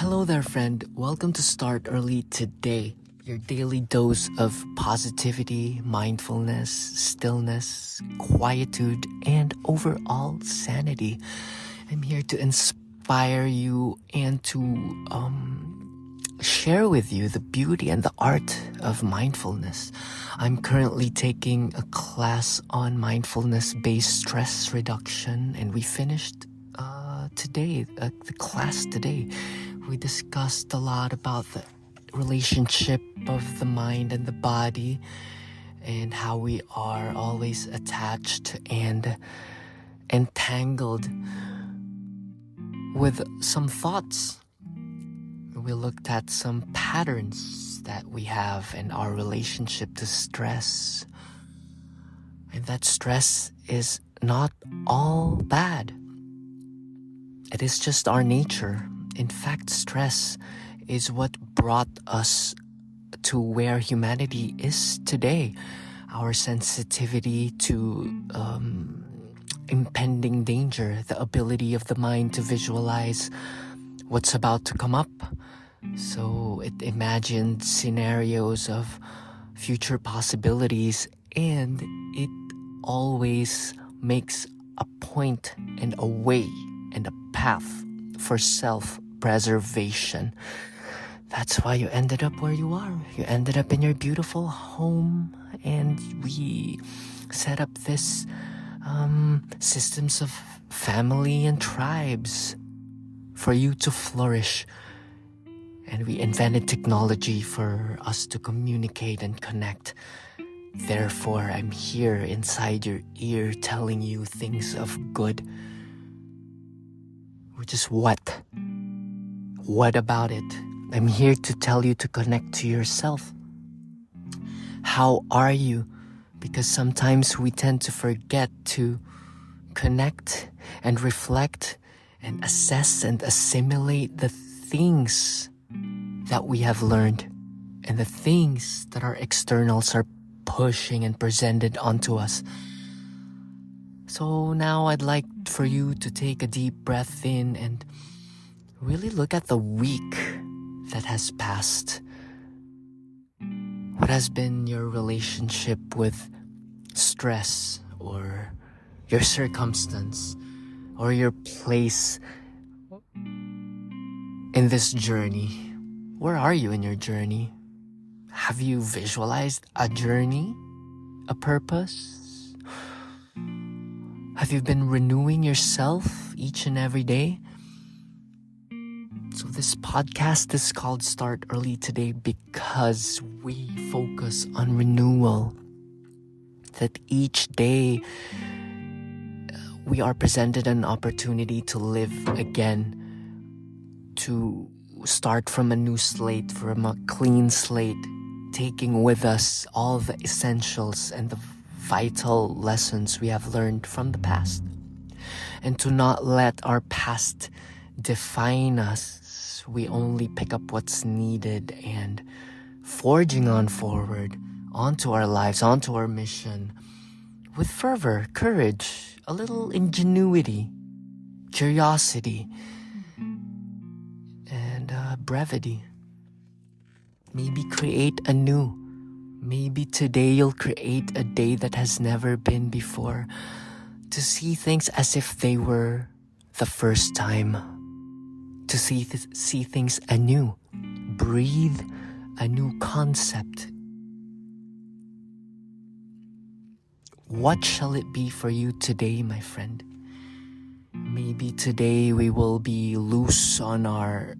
Hello there, friend. Welcome to Start Early Today, your daily dose of positivity, mindfulness, stillness, quietude, and overall sanity. I'm here to inspire you and to share with you the beauty and the art of mindfulness. I'm currently taking a class on mindfulness-based stress reduction, and we finished the class today. We discussed a lot about the relationship of the mind and the body and how we are always attached and entangled with some thoughts. We looked at some patterns that we have in our relationship to stress. And that stress is not all bad. It is just our nature. In fact, stress is what brought us to where humanity is today. Our sensitivity to impending danger, the ability of the mind to visualize what's about to come up. So it imagined scenarios of future possibilities, and it always makes a point and a way and a path for self-preservation. That's why you ended up where you are. You ended up in your beautiful home, and we set up this systems of family and tribes for you to flourish. And we invented technology for us to communicate and connect. Therefore, I'm here inside your ear telling you things of good. Which is what? What about it? I'm here to tell you to connect to yourself. How are you? Because sometimes we tend to forget to connect and reflect and assess and assimilate the things that we have learned and the things that our externals are pushing and presented onto us. So now I'd like for you to take a deep breath in and really look at the week that has passed. What has been your relationship with stress or your circumstance or your place in this journey? Where are you in your journey? Have you visualized a journey, a purpose? Have you been renewing yourself each and every day? So this podcast is called Start Early Today because we focus on renewal. That each day we are presented an opportunity to live again, to start from a new slate, from a clean slate, taking with us all the essentials and the vital lessons we have learned from the past, and to not let our past define us. We only pick up what's needed and forging on forward onto our lives, onto our mission with fervor, courage, a little ingenuity, curiosity, and brevity. Maybe create anew. Maybe today you'll create a day that has never been before, to see things as if they were the first time, to see things anew, breathe a new concept. What shall it be for you today, my friend? Maybe today we will be loose on our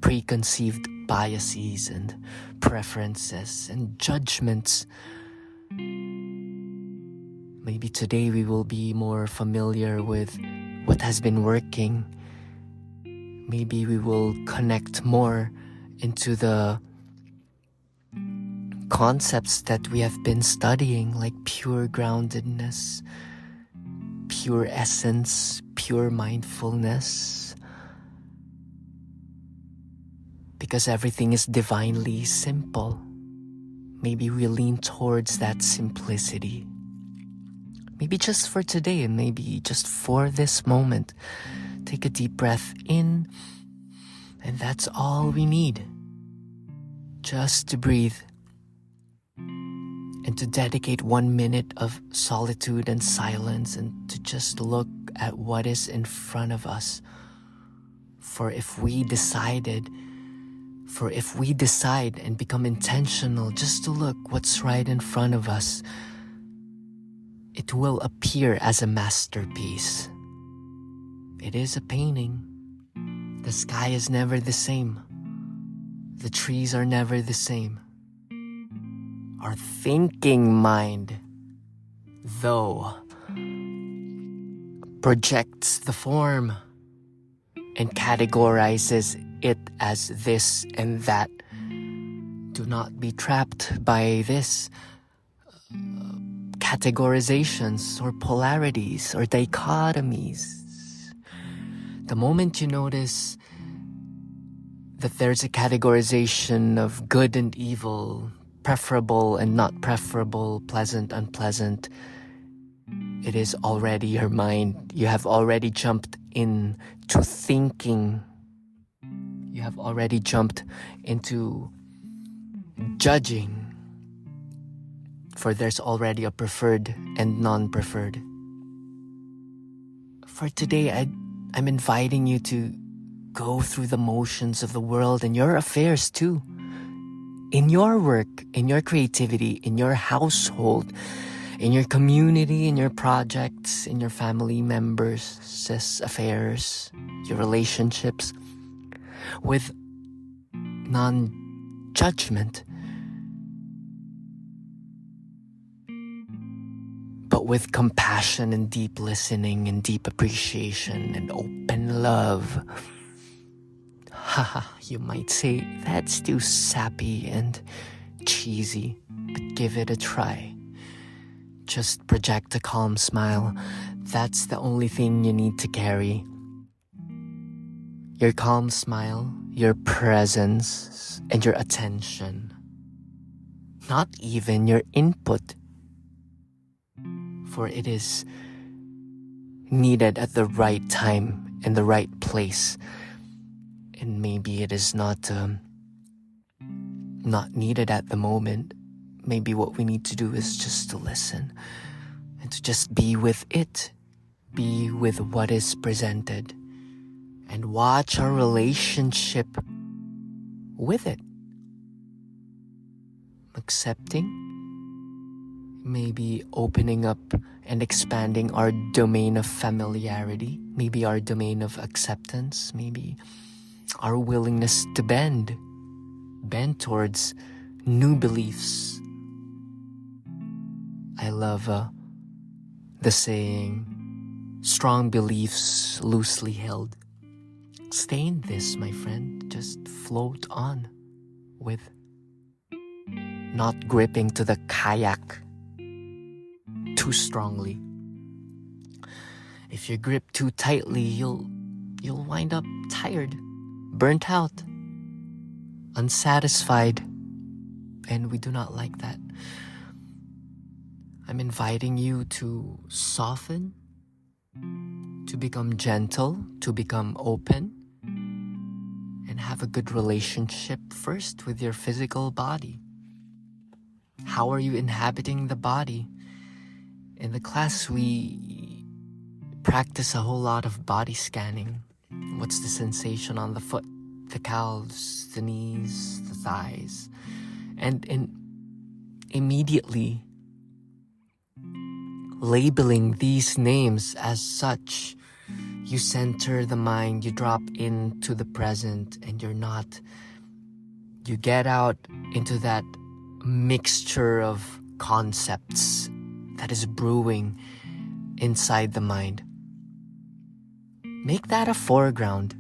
preconceived biases and preferences and judgments. Maybe today we will be more familiar with what has been working. Maybe we will connect more into the concepts that we have been studying, like pure groundedness, pure essence, pure mindfulness. Because everything is divinely simple. Maybe we lean towards that simplicity. Maybe just for today, and maybe just for this moment. Take a deep breath in And that's all we need. Just to breathe. And to dedicate 1 minute of solitude and silence and to just look at what is in front of us. For if we decide and become intentional just to look what's right in front of us, it will appear as a masterpiece. It is a painting. The sky is never the same. The trees are never the same. Our thinking mind, though, projects the form and categorizes it as this and that. Do not be trapped by this categorizations or polarities or dichotomies. The moment you notice that there's a categorization of good and evil, preferable and not preferable, pleasant, unpleasant, it is already your mind. You have already jumped into thinking. You have already jumped into judging. For there's already a preferred and non-preferred. For today, I'm inviting you to go through the motions of the world and your affairs too. In your work, in your creativity, in your household, in your community, in your projects, in your family members' affairs, your relationships, with non-judgment, but with compassion and deep listening and deep appreciation and open love. Haha, you might say that's too sappy and cheesy, but give it a try. Just project a calm smile. That's the only thing you need to carry. Your calm smile, your presence, and your attention. Not even your input. For it is needed at the right time and the right place. And maybe it is not needed at the moment. Maybe what we need to do is just to listen and to just be with it, be with what is presented, and watch our relationship with it. Accepting, maybe opening up and expanding our domain of familiarity, maybe our domain of acceptance, maybe our willingness to bend towards new beliefs. I love the saying, strong beliefs loosely held. Stay in this, my friend. Just float on with not gripping to the kayak too strongly. If you grip too tightly, you'll wind up tired, burnt out, unsatisfied, and we do not like that. I'm inviting you to soften, to become gentle, to become open, and have a good relationship first with your physical body. How are you inhabiting the body? In the class, we practice a whole lot of body scanning. What's the sensation on the foot, the calves, the knees, the thighs? And immediately labeling these names as such, you center the mind, you drop into the present, and you get out into that mixture of concepts that is brewing inside the mind. Make that a foreground.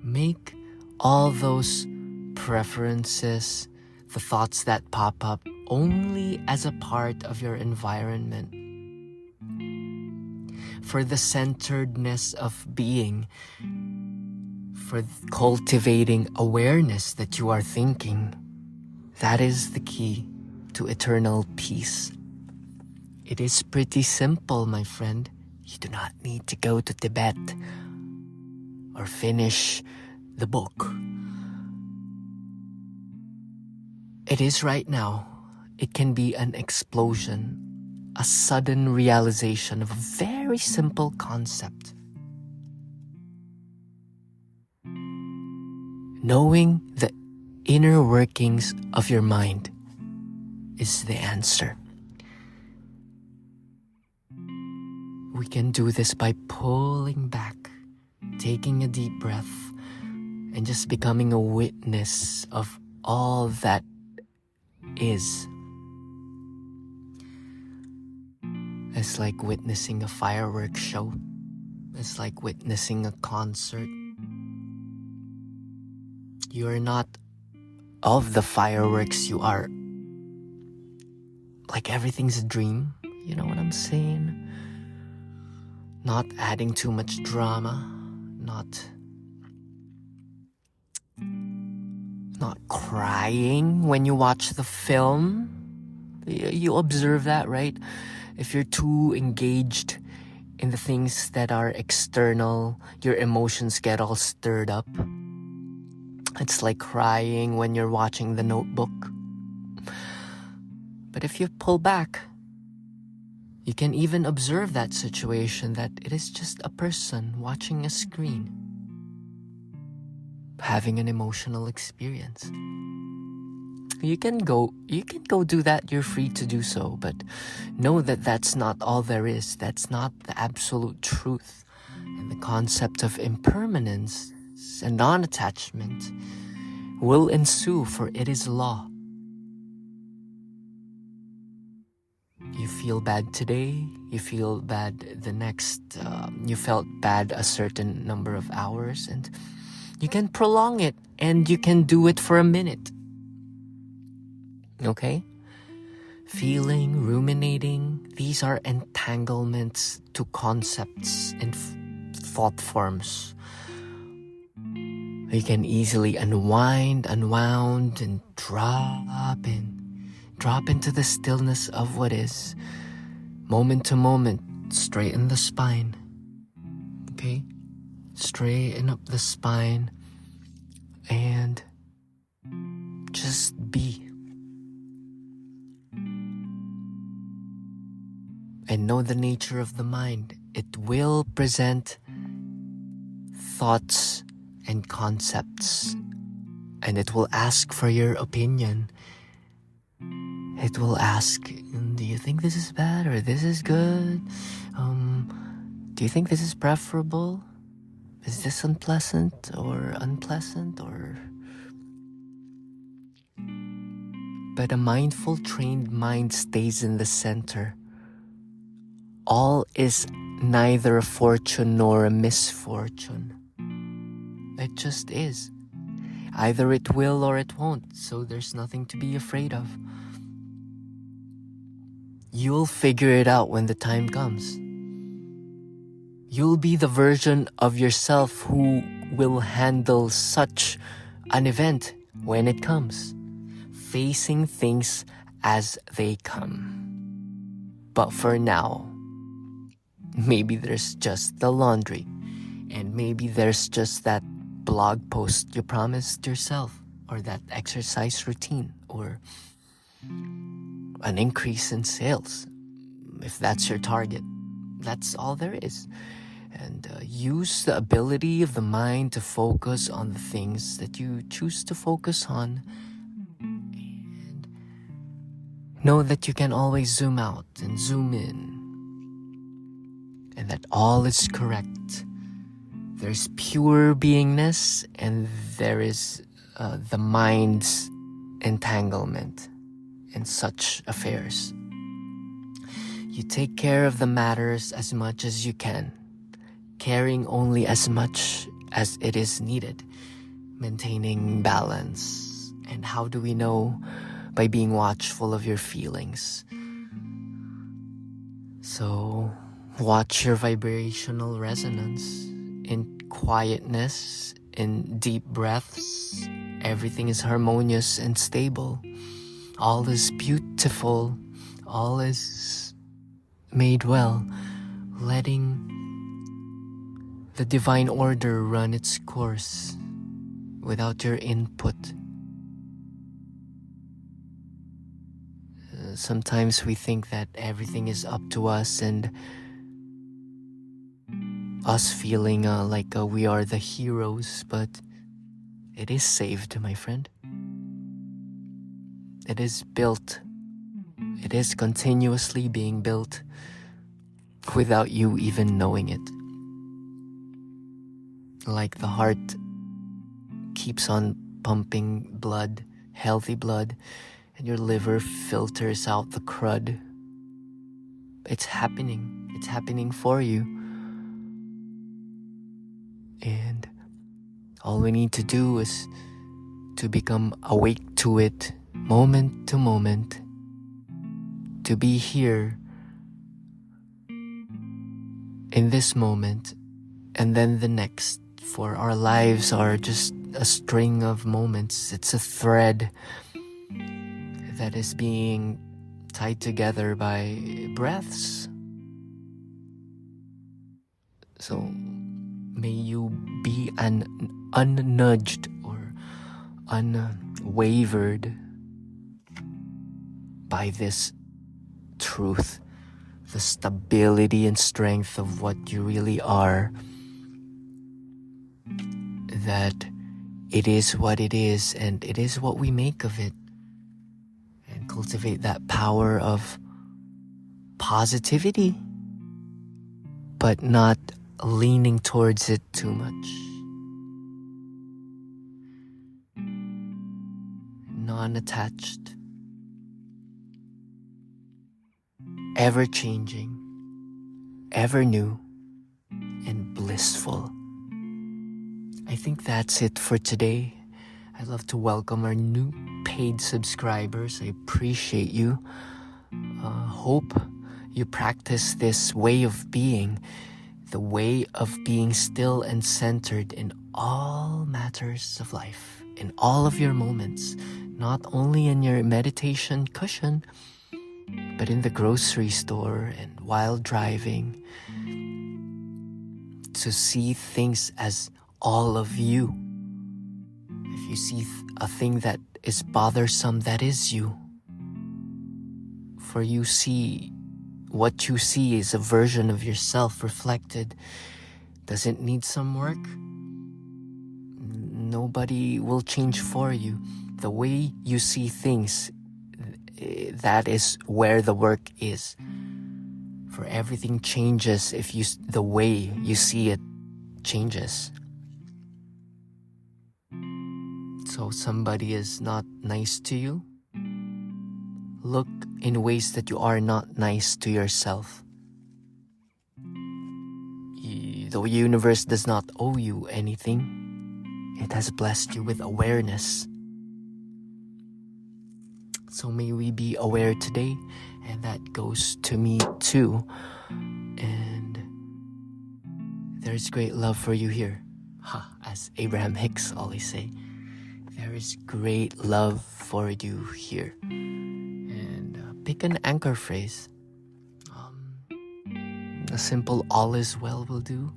Make all those preferences, the thoughts that pop up, only as a part of your environment. For the centeredness of being, for cultivating awareness that you are thinking, that is the key to eternal peace. It is pretty simple, my friend. You do not need to go to Tibet or finish the book. It is right now. It can be an explosion, a sudden realization of a very simple concept. Knowing the inner workings of your mind is the answer. We can do this by pulling back, taking a deep breath, and just becoming a witness of all that is. It's like witnessing a fireworks show. It's like witnessing a concert. You are not of the fireworks, you are like everything's a dream. You know what I'm saying? Not adding too much drama, not crying when you watch the film. You observe that, right? If you're too engaged in the things that are external, your emotions get all stirred up. It's like crying when you're watching The Notebook. But if you pull back, you can even observe that situation, that it is just a person watching a screen, having an emotional experience. You can go do that, you're free to do so, but know that that's not all there is. That's not the absolute truth. And the concept of impermanence and non-attachment will ensue, for it is law. You feel bad today, you feel bad the next, you felt bad a certain number of hours, and you can prolong it, and you can do it for a minute. Okay? Feeling, ruminating, these are entanglements to concepts and thought forms. You can easily unwound, and drop into the stillness of what is, moment to moment, straighten the spine. Okay? Straighten up the spine and just be. And know the nature of the mind. It will present thoughts and concepts, and it will ask for your opinion. It will ask, do you think this is bad or this is good? Do you think this is preferable? Is this unpleasant or unpleasant or... But a mindful, trained mind stays in the center. All is neither a fortune nor a misfortune. It just is. Either it will or it won't, so there's nothing to be afraid of. You'll figure it out when the time comes. You'll be the version of yourself who will handle such an event when it comes, facing things as they come. But for now, maybe there's just the laundry, and maybe there's just that blog post you promised yourself, or that exercise routine, or an increase in sales, if that's your target. That's all there is. And use the ability of the mind to focus on the things that you choose to focus on. And know that you can always zoom out and zoom in. And that all is correct. There's pure beingness, and there is the mind's entanglement in such affairs. You take care of the matters as much as you can, caring only as much as it is needed, maintaining balance. And how do we know? By being watchful of your feelings. So watch your vibrational resonance. In quietness, in deep breaths, everything is harmonious and stable. All is beautiful. All is made well. Letting the divine order run its course without your input. Sometimes we think that everything is up to us, and us feeling like we are the heroes, but it is saved, my friend. It is built. It is continuously being built without you even knowing it. Like the heart keeps on pumping blood, healthy blood, and your liver filters out the crud. It's happening. It's happening for you. And all we need to do is to become awake to it moment to moment, to be here in this moment and then the next. For our lives are just a string of moments. It's a thread that is being tied together by breaths. So may you be unnudged or unwavered by this truth, the stability and strength of what you really are, that it is what it is and it is what we make of it, and cultivate that power of positivity, but not leaning towards it too much. Non-attached, ever changing, ever new, and blissful. I think that's it for today. I'd love to welcome our new paid subscribers. I appreciate you. Hope you practice this way of being, the way of being still and centered in all matters of life, in all of your moments, not only in your meditation cushion, but in the grocery store and while driving, to see things as all of you. If you see a thing that is bothersome, that is you. For you see, what you see is a version of yourself reflected. Does it need some work? Nobody will change for you. The way you see things, that is where the work is. For everything changes if the way you see it changes. So somebody is not nice to you, look in ways that you are not nice to yourself. The universe does not owe you anything. It has blessed you with awareness. So may we be aware today, and that goes to me too. And there's great love for you here. As Abraham Hicks always say, there is great love for you here. And pick an anchor phrase. A simple all is well will do.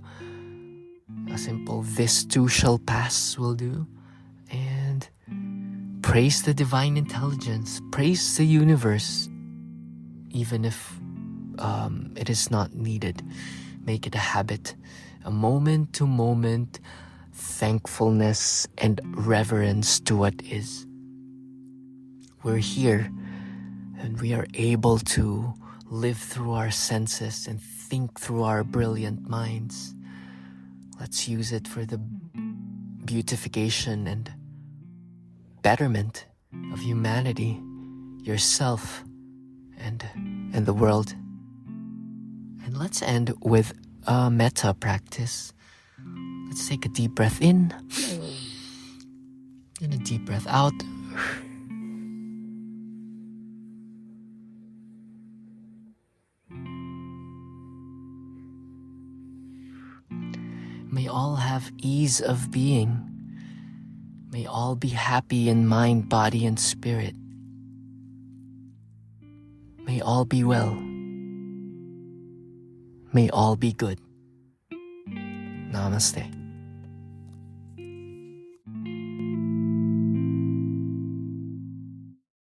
A simple this too shall pass will do. And praise the divine intelligence. Praise the universe. Even if it is not needed. Make it a habit. A moment to moment thankfulness and reverence to what is. We're here and we are able to live through our senses and think through our brilliant minds. Let's use it for the beautification and betterment of humanity, yourself, and the world. And let's end with a metta practice. Let's take a deep breath in and a deep breath out. May all have ease of being. May all be happy in mind, body, and spirit. May all be well. May all be good. Namaste.